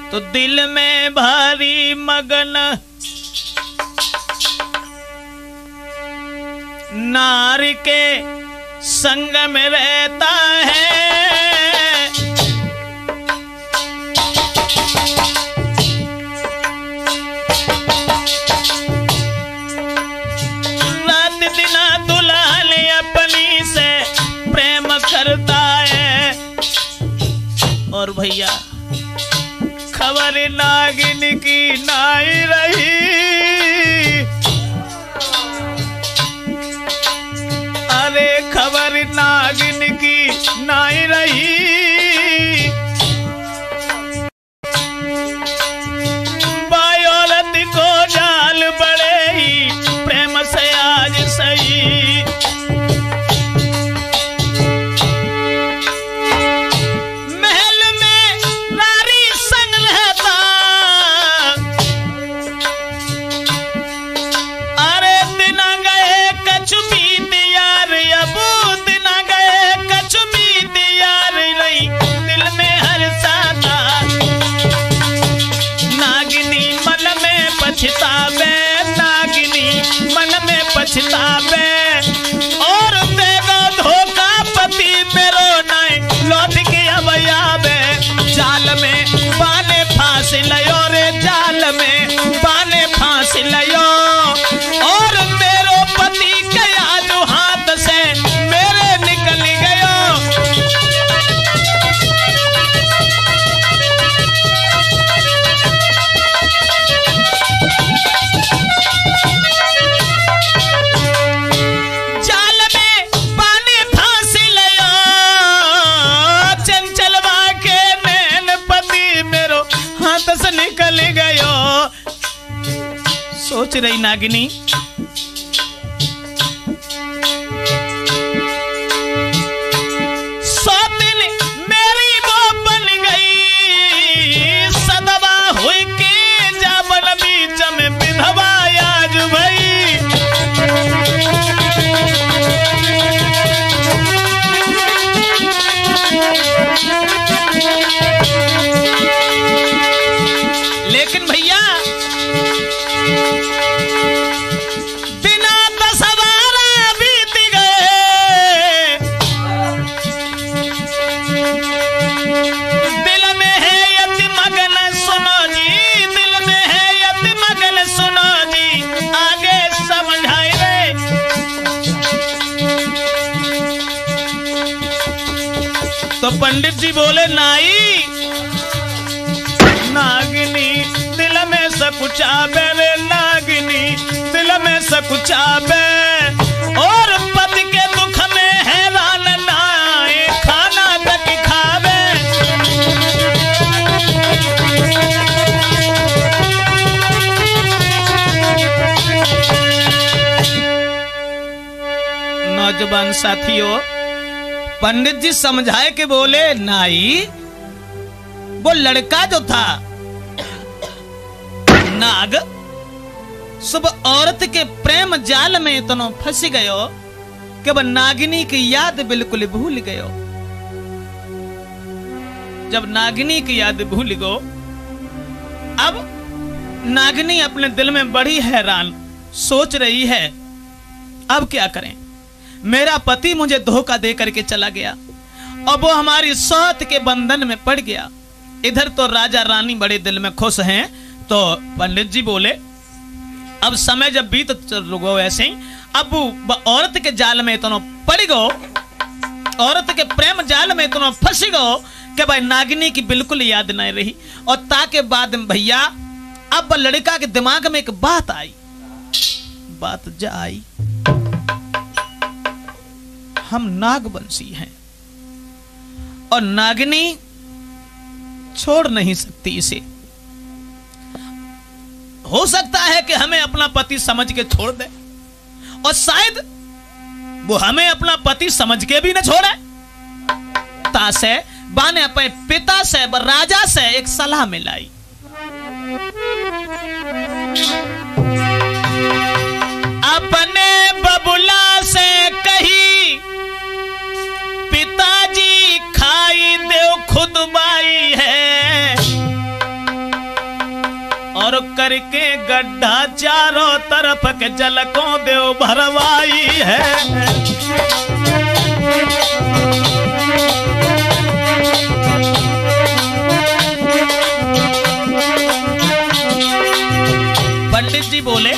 तो दिल में भारी मगन नारी के संग में रहता है। रात दिन दुल्हन अपनी से प्रेम करता है। और भैया खबर नागिन की नाई रही, अरे खबर नागिन की नाई रही। बायोलत को जाल बड़े ही प्रेम से आज सही। नागिनी मन में पछतावे और देगा धोखा पति मेरो नहीं लौट के अब आवे। जाल में बाने फांस लियो रे, जाल में बाने फांस लियो और मेरो पति गया जो हाथ से मेरे निकल गयो। निकल गयो। सोच रही नागिनी सौतिन मेरी वो बन गई, सदवा हुई के जाबन बीच में विधवा आज भई। लेकिन भैया बिना दसवारा बीत गए, दिल में है यति मगन सुनो जी, दिल में है यति मगन सुनो जी, आगे समझाए रे। तो पंडित जी बोले नाई नागिनी दिल में सकुचाबे रे, नागिनी दिल में सकुचाबे और पति के दुख में हैरान नाए खाना तक खावे। नौजवान साथियों, पंडित जी समझाए के बोले नाई वो लड़का जो था नाग सब औरत के प्रेम जाल में इतना फंस गयो कि वह नागिनी की याद बिल्कुल भूल गयो। जब नागिनी की याद भूल गो, अब नागिनी अपने दिल में बड़ी हैरान सोच रही है अब क्या करें, मेरा पति मुझे धोखा दे करके चला गया, अब वो हमारी सौत के बंधन में पड़ गया। इधर तो राजा रानी बड़े दिल में खुश हैं। तो पंडित जी बोले अब समय जब बीत गो ऐसे ही, अब औरत के जाल में इतना पड़ गो, औरत के प्रेम जाल में इतना फंस गो कि भाई नागिनी की बिल्कुल याद नहीं रही। और ताके बाद भैया अब लड़का के दिमाग में एक बात आई, बात जा आई, हम नागवंशी हैं और नागिनी छोड़ नहीं सकती इसे। हो सकता है कि हमें अपना पति समझ के छोड़ दे और शायद वो हमें अपना पति समझ के भी न छोड़े। तासे बाने अपने पिता से राजा से एक सलाह मिलाई। अपने बबुला से कही पिताजी खाई देव खुद बाई है, और करके गड्ढा चारों तरफ के जल को देव भरवाई है। पंडित जी बोले,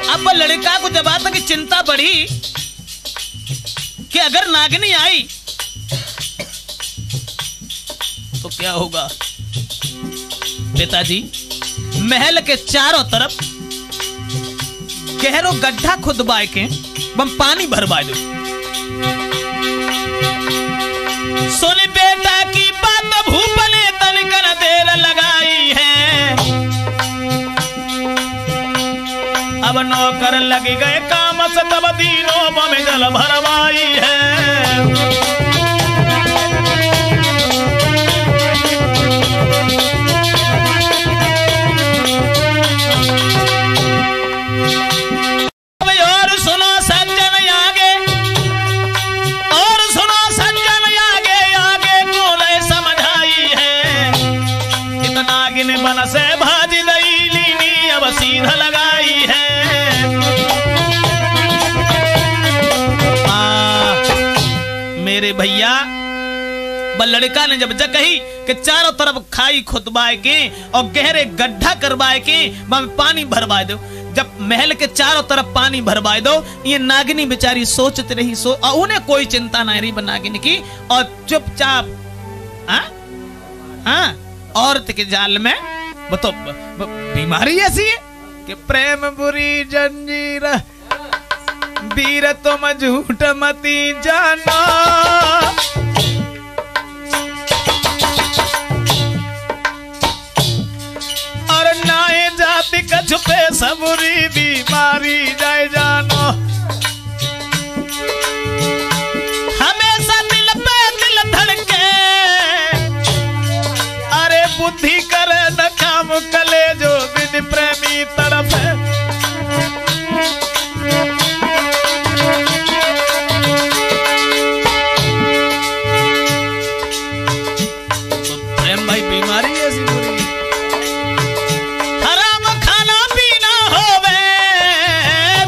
अब लड़का को जब तक चिंता बढ़ी कि अगर नागिनी आई तो क्या होगा। पिताजी महल के चारों तरफ गहरो गड्ढा खुदवाए के बम पानी भरवाए दो। सोनी बेटा की बात भूप ने तनिक देर लगाई है। अब नौकर लग गए काम से तब तीनों में जल भरवाई है। मन से भाजी दई लीनी अब सीधा लगाई है। मेरे भैया लड़का ने जब कही कि चारों तरफ खाई खुदवाए के और गहरे गड्ढा करवाए के पानी भरवाए दो। जब महल के चारों तरफ पानी भरवाए दो, ये नागिनी बेचारी सोचती रही और उन्हें कोई चिंता नहीं रही नागिनी की, और चुपचाप औरत के जाल में वो तो बीमारी ऐसी है कि प्रेम बुरी जंजीर वीर तुम झूठ मती जाना। और नाए जाति का छुपे सबुरी बीमारी जाए जानो। हमेशा दिल पे दिल धड़के, अरे बुद्धि करे न काम कले जो बिन प्रेमी तरफ है। तो प्रेम भाई बीमारी ऐसी बुरी है। हराम खाना पीना होवे,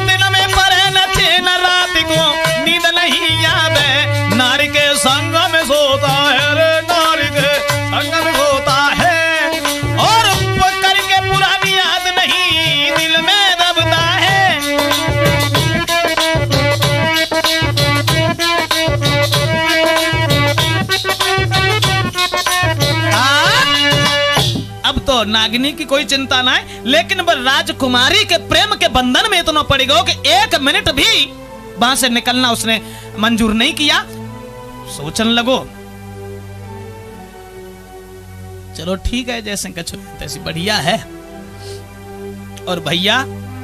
दिन में परे न चैन, रात को नींद नहीं आवे। नारी के संग में सोता है रे, नारी के संग में सोता है, और करके पुरानी याद नहीं दिल में दबता है। अब तो नागिनी की कोई चिंता ना है, लेकिन वह राजकुमारी के प्रेम के बंधन में इतना पड़ेगा कि एक मिनट भी वहां से निकलना उसने मंजूर नहीं किया। सोचने लगो, चलो ठीक है, जैसे कछो तैसी बढ़िया है। और भैया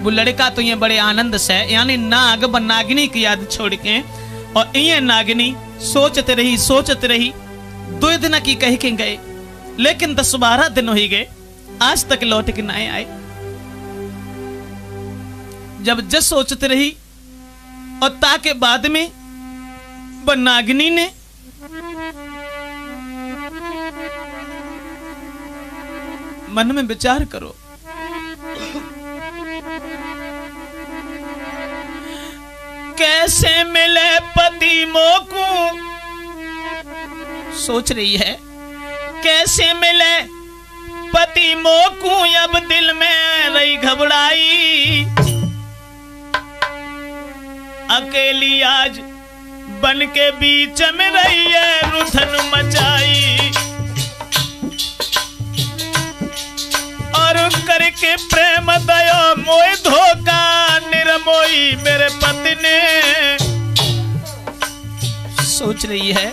वो लड़का तो ये बड़े आनंद से, यानी नाग व नागिनी की याद छोड़ के, और ये नागिनी सोचते रही 2 दिन की कह के गए, लेकिन 10-12 दिन हो ही गए, आज तक लौट के नहीं आए। जब जस सोचते रही और ताके बाद में वह नागिनी ने मन में विचार करो, कैसे मिले पति मोकू, सोच रही है कैसे मिले पति मोकू। अब दिल में रही घबराई, अकेली आज बन के बीच में रही है रुधन मचाई। और करके प्रेम दया मोए धोखा निर्मोही मेरे पति ने। सोच रही है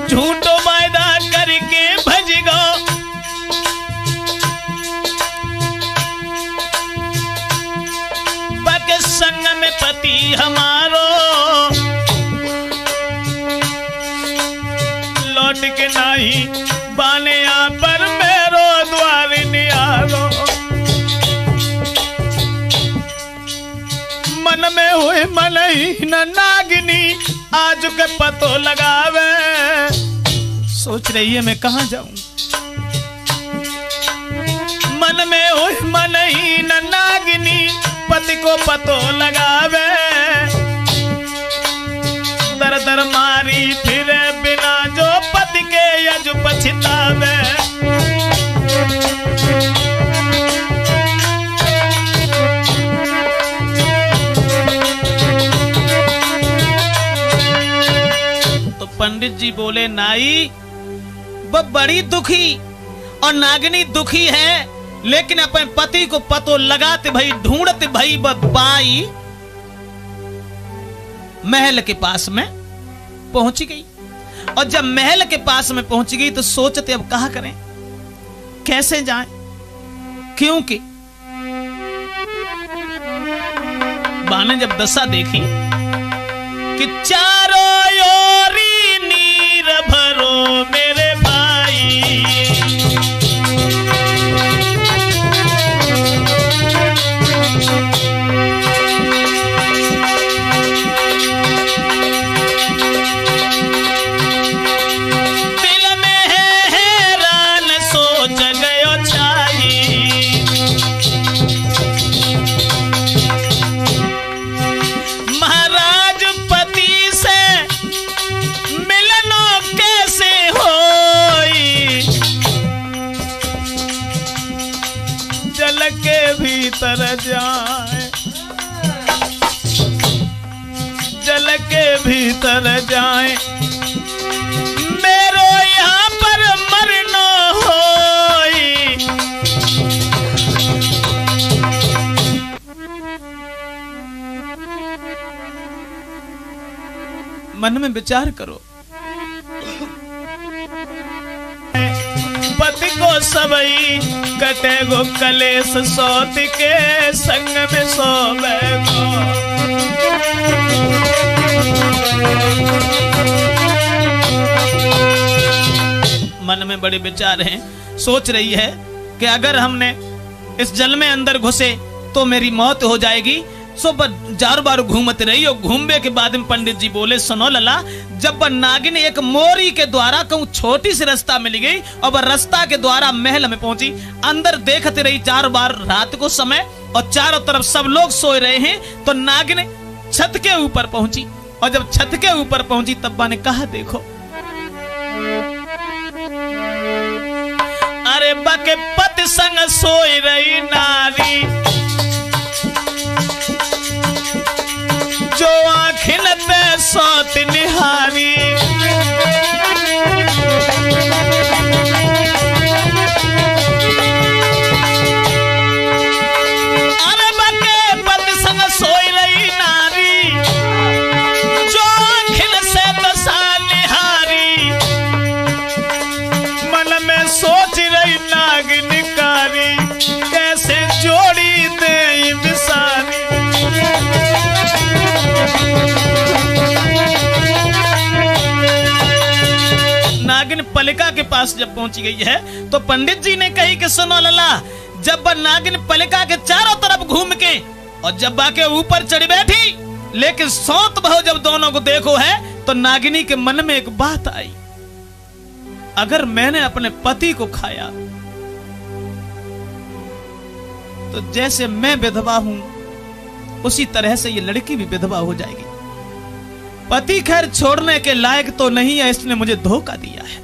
झूठो वायदा करके भजगा, बाके संग में पति हमारो लौट के नहीं बाने यहाँ पर मेरो द्वार निहारो। मन में हुए मन ही न नागिनी आज के पतो लगावे। सोच रही है मैं कहां जाऊं, हुई मन ही न नागिनी पति को पतो लगावे, दर दर मारी फिरे बिना जो पति के यज पछतावे। तो पंडित जी बोले नाई वो बड़ी दुखी और नागिनी दुखी है, लेकिन अपने पति को पतो लगाते भाई ढूंढते भाई बाई महल के पास में पहुंची गई। और जब महल के पास में पहुंच गई तो सोचते अब कहा करें, कैसे जाएं, क्योंकि बा ने जब दशा देखी कि चारों ओरी नीर भरो मेरे भाई, भीतर जाए जल के भीतर जाए, मेरो यहाँ पर मरना होई। मन में विचार करो, पति को सबई कटे गो कलेश सोत के संग में सोवे गो। मन में बड़े विचार हैं, सोच रही है कि अगर हमने इस जल में अंदर घुसे तो मेरी मौत हो जाएगी। सो जार बार घूमते रही और घूमने के बाद में पंडित जी बोले सुनो लला, जब नागिन एक मोरी के द्वारा कहूं छोटी सी रास्ता मिल गई और वह रास्ता के द्वारा महल में पहुंची, अंदर देखते रही 4 बार रात को समय और चारों तरफ सब लोग सोए रहे हैं। तो नागिन छत के ऊपर पहुंची और जब छत के ऊपर पहुंची तब्बा ने कहा देखो अरे बके पति संग सोई रही नारी, जो आँखिन पे सोत निहारी। अरे बके पति संग सोई रही नारी, जो आँखिन से दशा निहारी, मन में सोच रही नागिनकारी, कैसे जोड़ी दे विसारी। नागिन पलिका के पास जब पहुंची गई है तो पंडित जी ने कही कि सुनो लला, जब नागिन पलिका के चारों तरफ घूम के और जब बाके ऊपर चढ़ बैठी, लेकिन सौत बहु जब दोनों को देखो है तो नागिनी के मन में एक बात आई, अगर मैंने अपने पति को खाया तो जैसे मैं विधवा हूं उसी तरह से ये लड़की भी विधवा हो जाएगी। पति खैर छोड़ने के लायक तो नहीं है, इसने मुझे धोखा दिया है,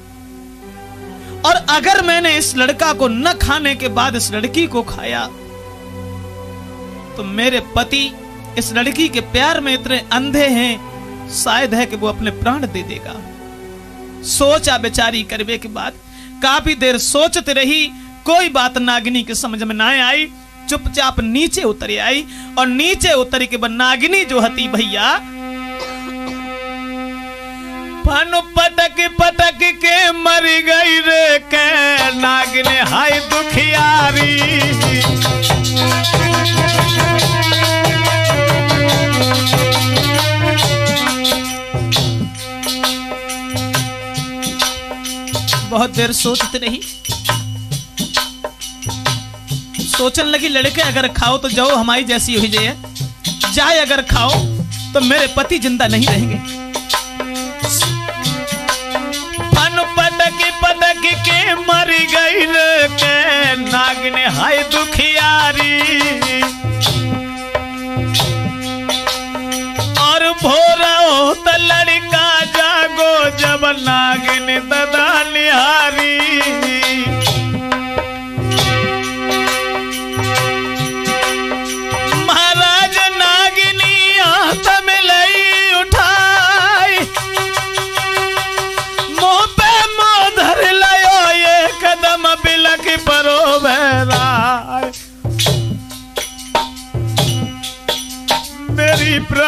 और अगर मैंने इस लड़का को न खाने के बाद इस लड़की को खाया तो मेरे पति इस लड़की के प्यार में इतने अंधे हैं, शायद है कि वो अपने प्राण दे देगा। सोचा बेचारी करने के बाद काफी देर सोचते रही, कोई बात नागिनी के समझ में ना आई, चुपचाप नीचे उतर आई और नीचे उतर के बाद नागिनी जो हती भैया फन पटक पटक के मर गई रे के नागिन हाय दुखियारी। बहुत देर सोचते रही, सोचने लगी लड़के अगर खाओ तो जाओ हमारी जैसी हो जाए, अगर खाओ तो मेरे पति जिंदा नहीं रहेंगे। फन पटक पटक के मर गई रे के नागिन हाय दुखी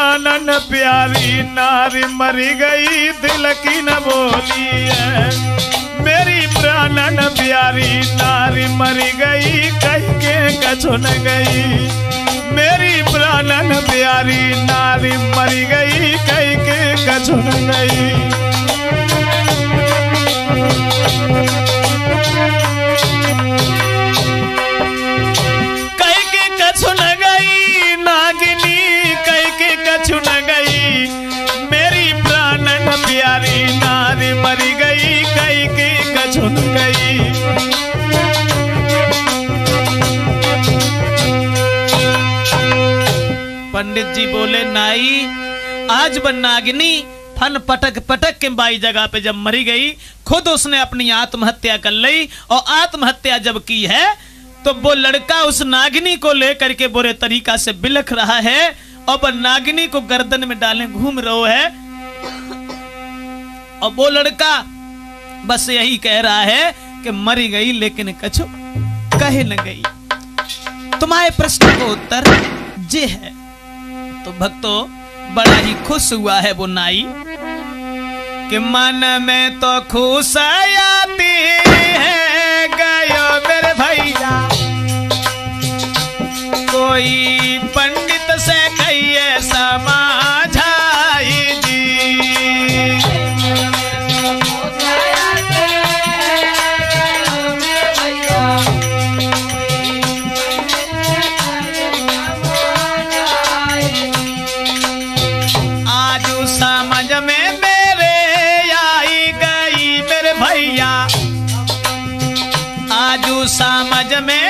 प्राणन प्यारी नारी मरी गई दिल की न बोली है। मेरी प्राणन प्यारी नारी मरी गई कह के कछु न गई। मेरी प्राणन प्यारी नारी मरी गई कह के कछु न गई। कह के कछु न गई नागिनी कह के कछु न गई। मेरी प्राणन प्यारी नारी मरी गई कह के कछु न गई। पंडित जी बोले नाई आज वह नागिनी फन पटक पटक के बाई जगह पे जब मरी गई खुद उसने अपनी आत्महत्या कर ली। और आत्महत्या जब की है तो वो लड़का उस नागिनी को लेकर के बुरे तरीका से बिलख रहा है और वह नागिनी को गर्दन में डाले घूम रहा है। और वो लड़का बस यही कह रहा है कि मरी गई लेकिन कछु कहे न गई। तुम्हारे प्रश्न को उत्तर जे है। तो भक्तों बड़ा ही खुश हुआ है वो नाई कि मन में तो खुश आती है गयो मेरे भैया। कोई पंडित से कहिए समझाई जी। समझ में मेरे आई गई मेरे भैया। आजू समझ में